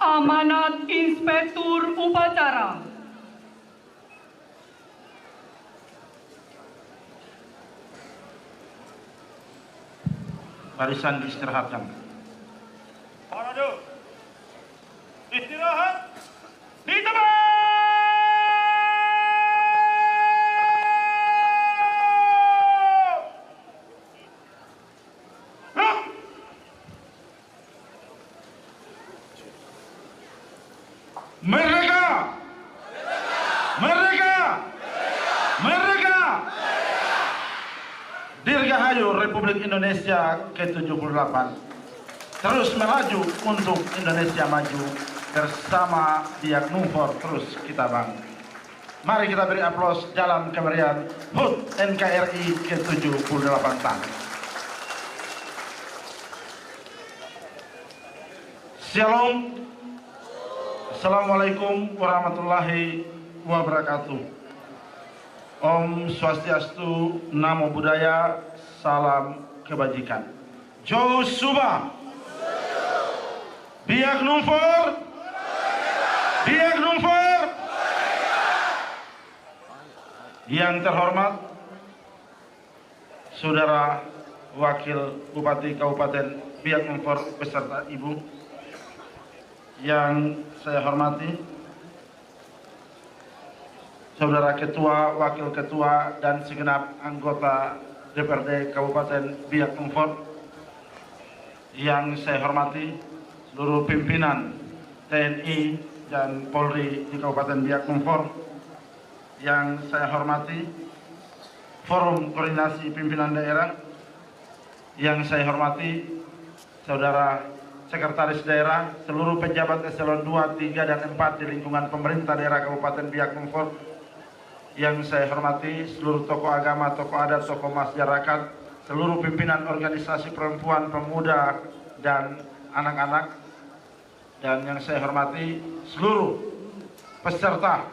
Amanat Inspektur Upacara. Barisan diistirahatkan. Parade. Istirahat. Di tempat. Merdeka! Merdeka! Merdeka! Dirgahayu Republik Indonesia ke-78 terus melaju untuk Indonesia maju bersama Biak Numfor terus kita bangun. Mari kita beri aplaus dalam kemeriahan HUT NKRI ke-78 tahun. Shalom. Assalamualaikum warahmatullahi wabarakatuh. Om Swastiastu, Namo Buddhaya, salam kebajikan. Jo Suba. Biak Numfor. Biak Numfor. Yang terhormat Saudara Wakil Bupati Kabupaten Biak Numfor beserta Ibu, yang saya hormati Saudara Ketua, Wakil Ketua, dan segenap anggota DPRD Kabupaten Biak Numfor, yang saya hormati seluruh pimpinan TNI dan Polri di Kabupaten Biak Numfor, yang saya hormati Forum Koordinasi Pimpinan Daerah, yang saya hormati Saudara Sekretaris Daerah, seluruh pejabat eselon 2, 3, dan 4 di lingkungan pemerintah daerah Kabupaten Biak Numfor, yang saya hormati seluruh tokoh agama, tokoh adat, tokoh masyarakat, seluruh pimpinan organisasi perempuan, pemuda, dan anak-anak, dan yang saya hormati seluruh peserta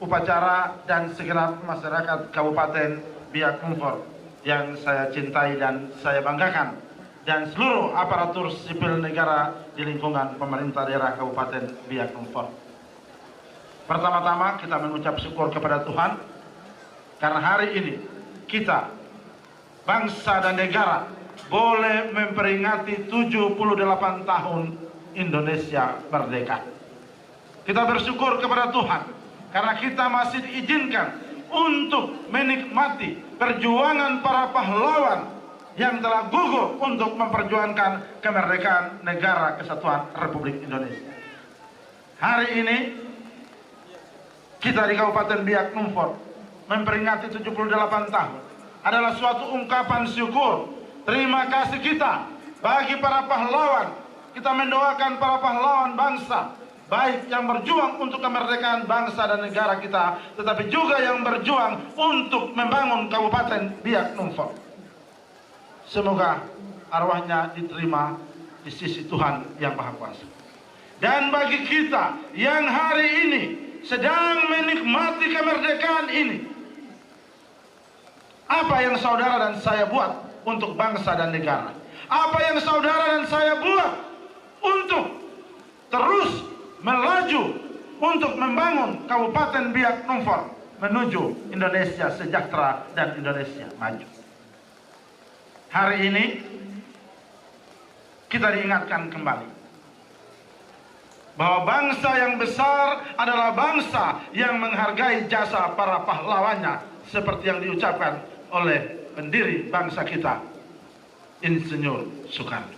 upacara dan segenap masyarakat Kabupaten Biak Numfor yang saya cintai dan saya banggakan, dan seluruh aparatur sipil negara di lingkungan pemerintah daerah Kabupaten Biak Numfor. Pertama-tama kita mengucap syukur kepada Tuhan karena hari ini kita, bangsa dan negara, boleh memperingati 78 tahun Indonesia merdeka. Kita bersyukur kepada Tuhan karena kita masih diizinkan untuk menikmati perjuangan para pahlawan yang telah gugur untuk memperjuangkan kemerdekaan negara kesatuan Republik Indonesia. Hari ini kita di Kabupaten Biak Numfor memperingati 78 tahun adalah suatu ungkapan syukur, terima kasih kita bagi para pahlawan. Kita mendoakan para pahlawan bangsa, baik yang berjuang untuk kemerdekaan bangsa dan negara kita, tetapi juga yang berjuang untuk membangun Kabupaten Biak Numfor. Semoga arwahnya diterima di sisi Tuhan yang Maha Kuasa. Dan bagi kita yang hari ini sedang menikmati kemerdekaan ini, apa yang saudara dan saya buat untuk bangsa dan negara? Apa yang saudara dan saya buat untuk terus melaju untuk membangun Kabupaten Biak Numfor menuju Indonesia sejahtera dan Indonesia maju? Hari ini kita diingatkan kembali bahwa bangsa yang besar adalah bangsa yang menghargai jasa para pahlawannya, seperti yang diucapkan oleh pendiri bangsa kita, Insinyur Soekarno.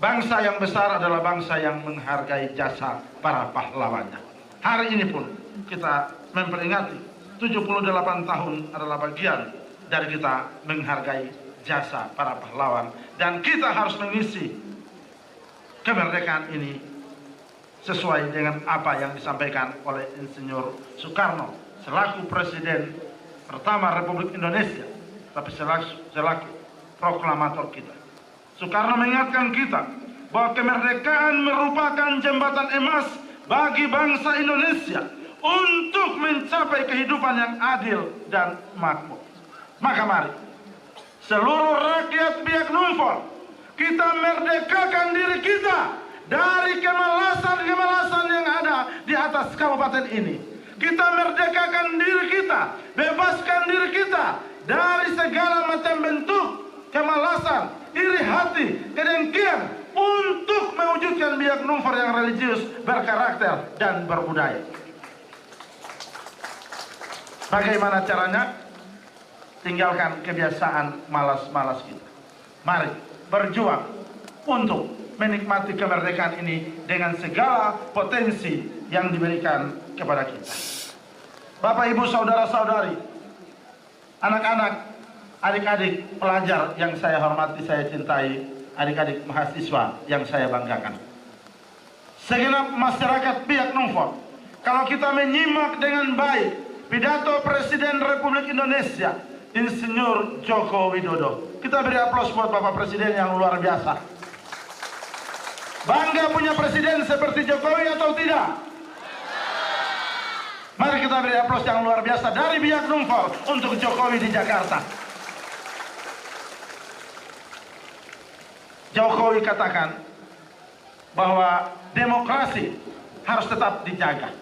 Bangsa yang besar adalah bangsa yang menghargai jasa para pahlawannya. Hari ini pun kita memperingati 78 tahun adalah bagian dari kita menghargai jasa para pahlawan, dan kita harus mengisi kemerdekaan ini sesuai dengan apa yang disampaikan oleh Insinyur Soekarno selaku Presiden pertama Republik Indonesia, tapi selaku proklamator kita. Soekarno mengingatkan kita bahwa kemerdekaan merupakan jembatan emas bagi bangsa Indonesia untuk mencapai kehidupan yang adil dan makmur. Maka mari seluruh rakyat Biak Numfor kita merdekakan diri kita dari kemalasan atas kabupaten ini. Kita merdekakan diri kita, bebaskan diri kita dari segala macam bentuk kemalasan, iri hati, kedengkian untuk mewujudkan Biak Numfor yang religius, berkarakter, dan berbudaya. Bagaimana caranya? Tinggalkan kebiasaan malas-malas kita. Mari berjuang untuk menikmati kemerdekaan ini dengan segala potensi yang diberikan kepada kita. Bapak, Ibu, saudara-saudari, anak-anak, adik-adik pelajar yang saya hormati, saya cintai, adik-adik mahasiswa yang saya banggakan. Segenap masyarakat Biak Numfor, kalau kita menyimak dengan baik pidato Presiden Republik Indonesia, Insinyur Joko Widodo. Kita beri aplaus buat Bapak Presiden yang luar biasa. Bangga punya presiden seperti Jokowi atau tidak? Mari kita beri aplaus yang luar biasa dari Biak Numfor untuk Jokowi di Jakarta. Jokowi katakan bahwa demokrasi harus tetap dijaga.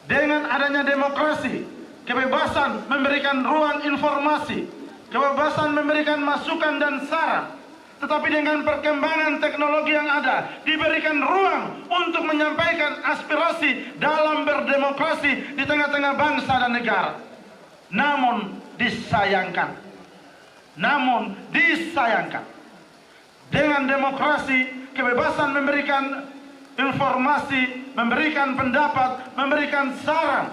Dengan adanya demokrasi, kebebasan memberikan ruang informasi, kebebasan memberikan masukan dan saran, tetapi dengan perkembangan teknologi yang ada, diberikan ruang untuk menyampaikan aspirasi dalam berdemokrasi di tengah-tengah bangsa dan negara. Namun disayangkan, dengan demokrasi, kebebasan memberikan informasi, memberikan pendapat, memberikan saran,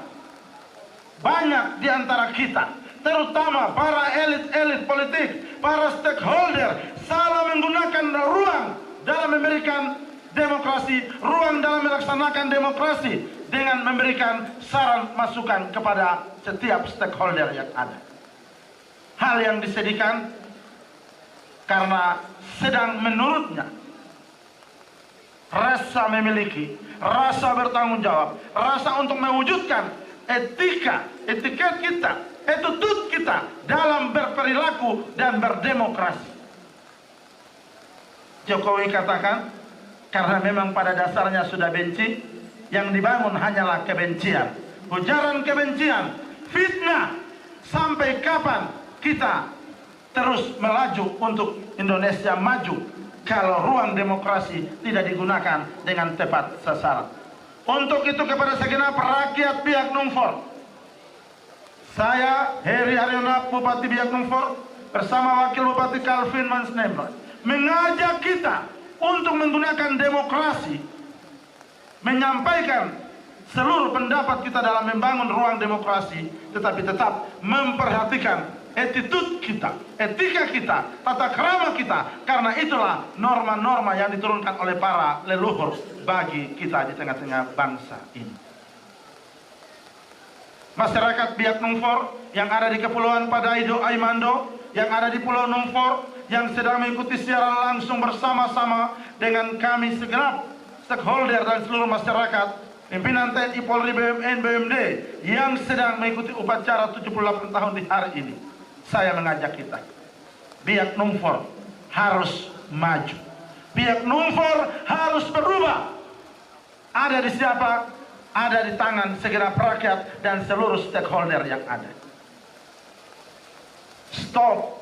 banyak di antara kita, terutama para elit-elit politik, para stakeholder, salah menggunakan ruang dalam memberikan demokrasi, ruang dalam melaksanakan demokrasi dengan memberikan saran masukan kepada setiap stakeholder yang ada. Hal yang disedihkan karena sedang menurutnya rasa memiliki, rasa bertanggung jawab, rasa untuk mewujudkan etiket kita, attitude kita dalam berperilaku dan berdemokrasi. Jokowi katakan, karena memang pada dasarnya sudah benci, yang dibangun hanyalah kebencian, ujaran kebencian, fitnah. Sampai kapan kita terus melaju untuk Indonesia maju kalau ruang demokrasi tidak digunakan dengan tepat sasaran? Untuk itu kepada segenap rakyat Biak Numfor, saya Heri Haryono, Bupati Biak Numfor, bersama Wakil Bupati Calvin Mansnembra, mengajak kita untuk menggunakan demokrasi, menyampaikan seluruh pendapat kita dalam membangun ruang demokrasi, tetapi tetap memperhatikan attitude kita, etika kita, tata krama kita, karena itulah norma-norma yang diturunkan oleh para leluhur bagi kita di tengah-tengah bangsa ini. Masyarakat Biak Numfor yang ada di Kepulauan Padaido Aimando, yang ada di Pulau Numfor, yang sedang mengikuti siaran langsung bersama-sama dengan kami segenap stakeholder dan seluruh masyarakat, pimpinan TNI, Polri, BUMN, BUMD yang sedang mengikuti upacara 78 tahun di hari ini. Saya mengajak kita, Biak Numfor harus maju, Biak Numfor harus berubah. Ada di siapa? Ada di tangan segenap rakyat dan seluruh stakeholder yang ada. Stop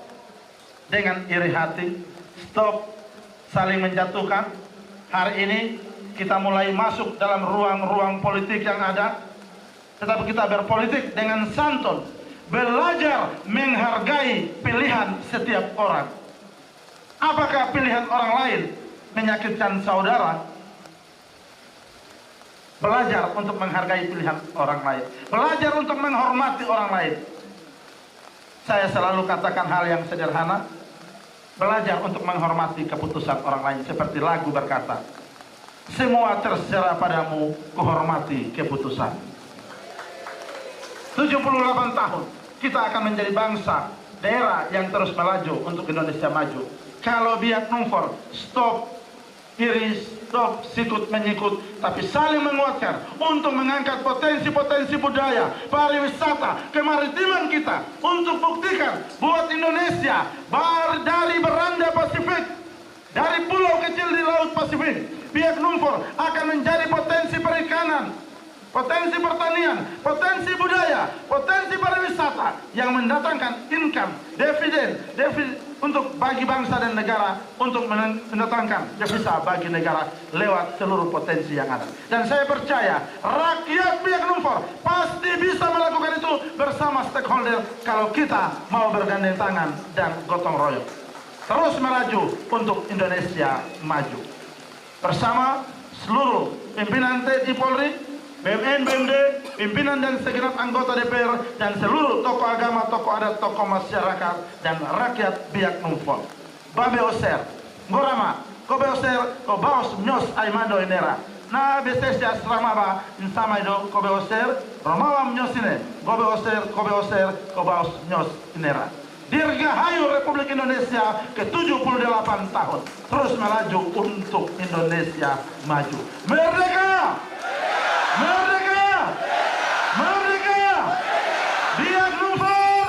dengan iri hati, stop saling menjatuhkan. Hari ini kita mulai masuk dalam ruang-ruang politik yang ada, tetapi kita berpolitik dengan santun, belajar menghargai pilihan setiap orang. Apakah pilihan orang lain menyakitkan saudara? Belajar untuk menghargai pilihan orang lain, belajar untuk menghormati orang lain. Saya selalu katakan hal yang sederhana, belajar untuk menghormati keputusan orang lain. Seperti lagu berkata, semua terserah padamu, kuhormati keputusan. 78 tahun kita akan menjadi bangsa, daerah yang terus melaju untuk Indonesia maju. Kalau Biak Numfor stop iri, stop sikut menyikut, tapi saling menguatkan untuk mengangkat potensi-potensi budaya, pariwisata, kemaritiman kita, untuk buktikan buat Indonesia dari beranda Pasifik, dari pulau kecil di Laut Pasifik, Biak Numfor akan menjadi potensi perikanan, potensi pertanian, potensi budaya, potensi pariwisata yang mendatangkan income, dividen untuk bagi bangsa dan negara, untuk mendatangkan devisa bagi negara lewat seluruh potensi yang ada. Dan saya percaya rakyat Biak Numfor pasti bisa melakukan itu bersama stakeholder kalau kita mau bergandeng tangan dan gotong royong. Terus melaju untuk Indonesia maju. Bersama seluruh pimpinan TNI Polri, BMN, BMD, pimpinan dan segenap anggota DPR, dan seluruh tokoh agama, tokoh adat, tokoh masyarakat, dan rakyat Biak Numfor. Babe Oser, Ngorama, Kobe Oser, Kobaos Nyos Aimando Inera. Na besesia Sramaba, Insamaido, Kobe Oser, Romawam Nyosine, Kobe Oser, Kobaos Nyos Inera. Dirgahayu Republik Indonesia ke-78 tahun. Terus melaju untuk Indonesia maju. Merdeka! Merdeka! Merdeka! Biak Numfor!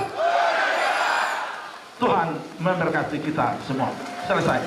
Tuhan memberkati kita semua. Selesai.